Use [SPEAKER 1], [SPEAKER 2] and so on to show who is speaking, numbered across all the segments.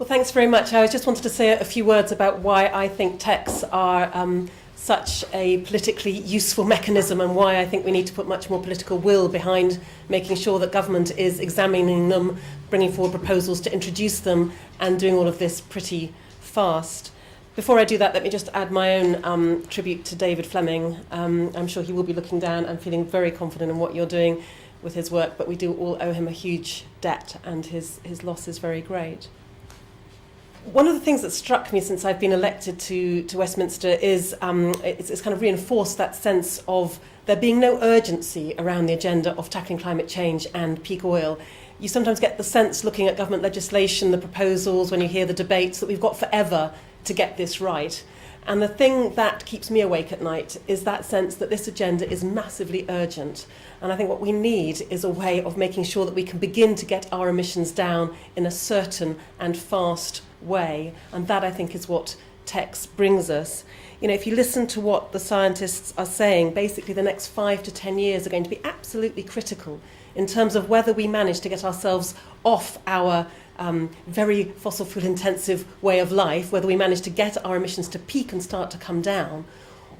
[SPEAKER 1] Well, thanks very much. I just wanted to say a few words about why I think TEQs are such a politically useful mechanism and why I think we need to put much more political will behind making sure that government is examining them, bringing forward proposals to introduce them, and doing all of this pretty fast. Before I do that, let me just add my own tribute to David Fleming. I'm sure he will be looking down and feeling very confident in what you're doing with his work, but we do all owe him a huge debt, and his loss is very great. One of the things that struck me since I've been elected to Westminster is it's kind of reinforced that sense of there being no urgency around the agenda of tackling climate change and peak oil. You sometimes get the sense, looking at government legislation, the proposals, when you hear the debates, that we've got forever to get this right. And the thing that keeps me awake at night is that sense that this agenda is massively urgent. And I think what we need is a way of making sure that we can begin to get our emissions down in a certain and fast way. And that, I think, is what TEQs brings us. You know, if you listen to what the scientists are saying, basically the next 5 to 10 years are going to be absolutely critical in terms of whether we manage to get ourselves off our very fossil fuel intensive way of life, whether we manage to get our emissions to peak and start to come down,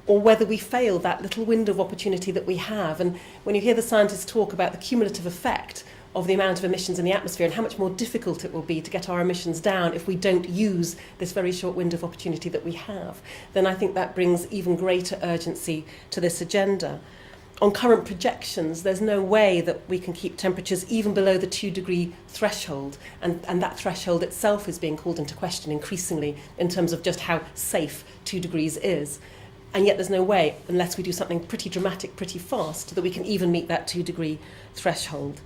[SPEAKER 1] or whether we fail that little window of opportunity that we have. And when you hear the scientists talk about the cumulative effect of the amount of emissions in the atmosphere and how much more difficult it will be to get our emissions down if we don't use this very short window of opportunity that we have, then I think that brings even greater urgency to this agenda. On current projections, there's no way that we can keep temperatures even below the 2-degree threshold, and that threshold itself is being called into question increasingly in terms of just how safe 2 degrees is. And yet there's no way, unless we do something pretty dramatic, pretty fast, that we can even meet that 2-degree threshold.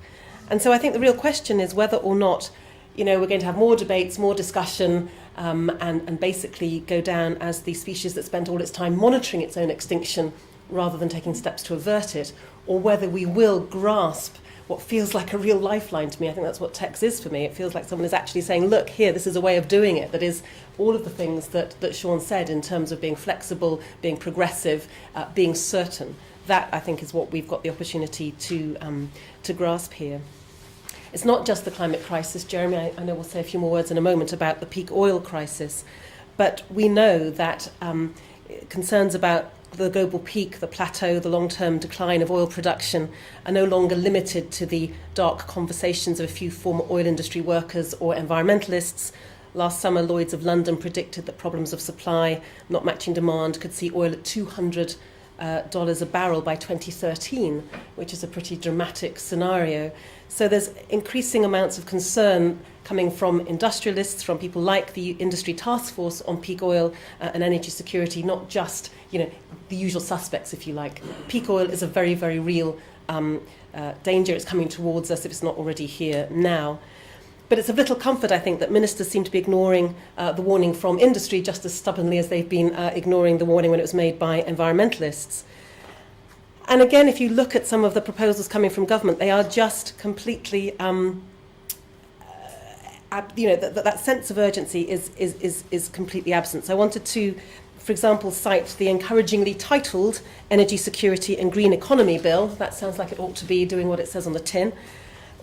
[SPEAKER 1] And so I think the real question is whether or not, you know, we're going to have more debates, more discussion, and basically go down as the species that spent all its time monitoring its own extinction rather than taking steps to avert it, or whether we will grasp what feels like a real lifeline to me. I think that's what TEQs is for me. It feels like someone is actually saying, look, here, this is a way of doing it that is all of the things that Sean said in terms of being flexible, being progressive, being certain. That, I think, is what we've got the opportunity to grasp here. It's not just the climate crisis. Jeremy, I know we'll say a few more words in a moment about the peak oil crisis, but we know that concerns about the global peak, the plateau, the long-term decline of oil production are no longer limited to the dark conversations of a few former oil industry workers or environmentalists. Last summer, Lloyd's of London predicted that problems of supply not matching demand could see oil at $200 a barrel by 2013, which is a pretty dramatic scenario. So there's increasing amounts of concern coming from industrialists, from people like the Industry Task Force on peak oil and energy security, not just, you know, the usual suspects, if you like. Peak oil is a very, very real danger. It's coming towards us if it's not already here now. But it's of little comfort, I think, that ministers seem to be ignoring the warning from industry just as stubbornly as they've been ignoring the warning when it was made by environmentalists. And again, if you look at some of the proposals coming from government, they are just completely, that sense of urgency is completely absent. So I wanted to, for example, cite the encouragingly titled Energy Security and Green Economy Bill. That sounds like it ought to be doing what it says on the tin.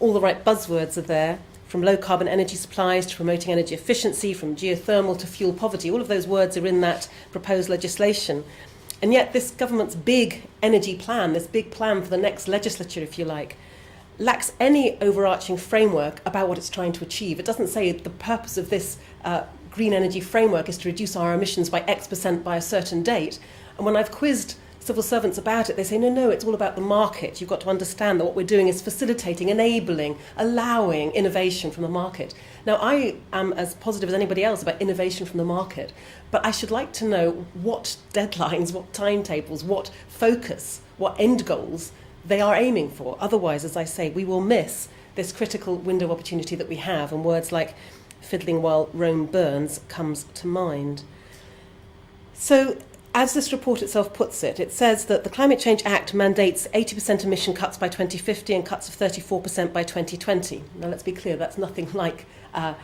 [SPEAKER 1] All the right buzzwords are there. From low-carbon energy supplies to promoting energy efficiency, from geothermal to fuel poverty, all of those words are in that proposed legislation. And yet this government's big energy plan, this big plan for the next legislature, if you like, lacks any overarching framework about what it's trying to achieve. It doesn't say the purpose of this green energy framework is to reduce our emissions by X% by a certain date. And when I've quizzed civil servants about it, they say, no, it's all about the market. You've got to understand that what we're doing is facilitating, enabling, allowing innovation from the market. Now, I am as positive as anybody else about innovation from the market, but I should like to know what deadlines, what timetables, what focus, what end goals they are aiming for. Otherwise, as I say, we will miss this critical window of opportunity that we have, and words like fiddling while Rome burns comes to mind. So, as this report itself puts it, it says that the Climate Change Act mandates 80% emission cuts by 2050 and cuts of 34% by 2020. Now, let's be clear, that's nothing like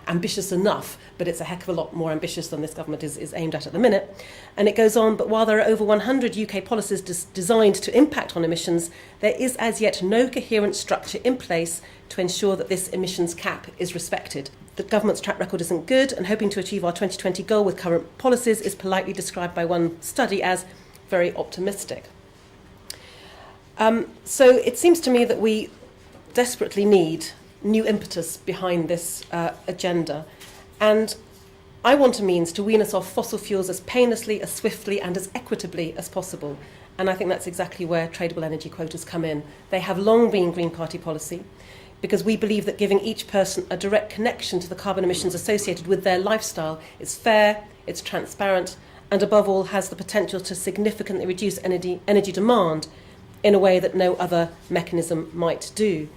[SPEAKER 1] ambitious enough, but it's a heck of a lot more ambitious than this government is aimed at the minute. And it goes on, but while there are over 100 UK policies designed to impact on emissions, there is as yet no coherent structure in place to ensure that this emissions cap is respected. the government's track record isn't good, and hoping to achieve our 2020 goal with current policies is politely described by one study as very optimistic. So it seems to me that we desperately need new impetus behind this agenda. And I want a means to wean us off fossil fuels as painlessly, as swiftly and as equitably as possible. And I think that's exactly where tradable energy quotas come in. They have long been Green Party policy because we believe that giving each person a direct connection to the carbon emissions associated with their lifestyle is fair, it's transparent, and above all has the potential to significantly reduce energy demand in a way that no other mechanism might do.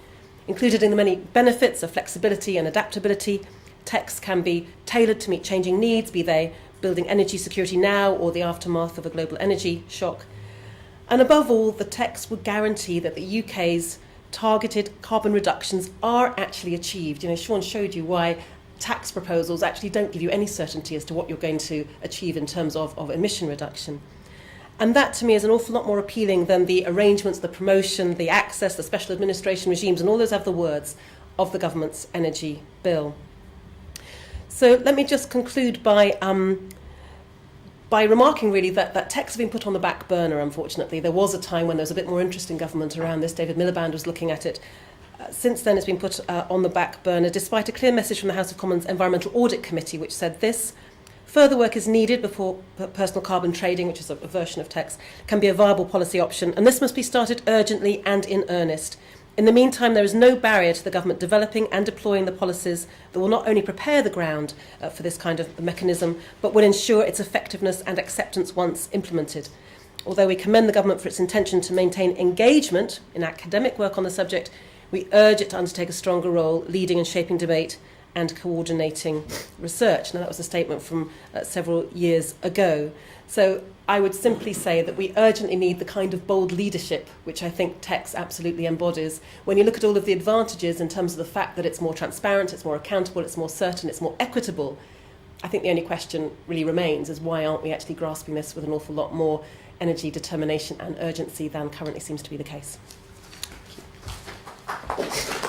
[SPEAKER 1] Included in the many benefits of flexibility and adaptability, TEQs can be tailored to meet changing needs, be they building energy security now or the aftermath of a global energy shock. And above all, the TEQs would guarantee that the UK's targeted carbon reductions are actually achieved. Sean showed you why tax proposals actually don't give you any certainty as to what you're going to achieve in terms of emission reduction. And that, to me, is an awful lot more appealing than the arrangements, the promotion, the access, the special administration regimes, and all those other words of the government's energy bill. So let me just conclude by remarking, really, that TEQs have been put on the back burner, unfortunately. There was a time when there was a bit more interest in government around this. David Miliband was looking at it. Since then, it's been put on the back burner, despite a clear message from the House of Commons Environmental Audit Committee, which said this: further work is needed before personal carbon trading, which is a version of TEQs, can be a viable policy option, and this must be started urgently and in earnest. In the meantime, there is no barrier to the government developing and deploying the policies that will not only prepare the ground for this kind of mechanism, but will ensure its effectiveness and acceptance once implemented. Although we commend the government for its intention to maintain engagement in academic work on the subject, we urge it to undertake a stronger role, leading and shaping debate and coordinating research. Now, that was a statement from several years ago. So I would simply say that we urgently need the kind of bold leadership which I think TEQs absolutely embodies. When you look at all of the advantages in terms of the fact that it's more transparent, it's more accountable, it's more certain, it's more equitable, I think the only question really remains is why aren't we actually grasping this with an awful lot more energy, determination and urgency than currently seems to be the case. Thank you.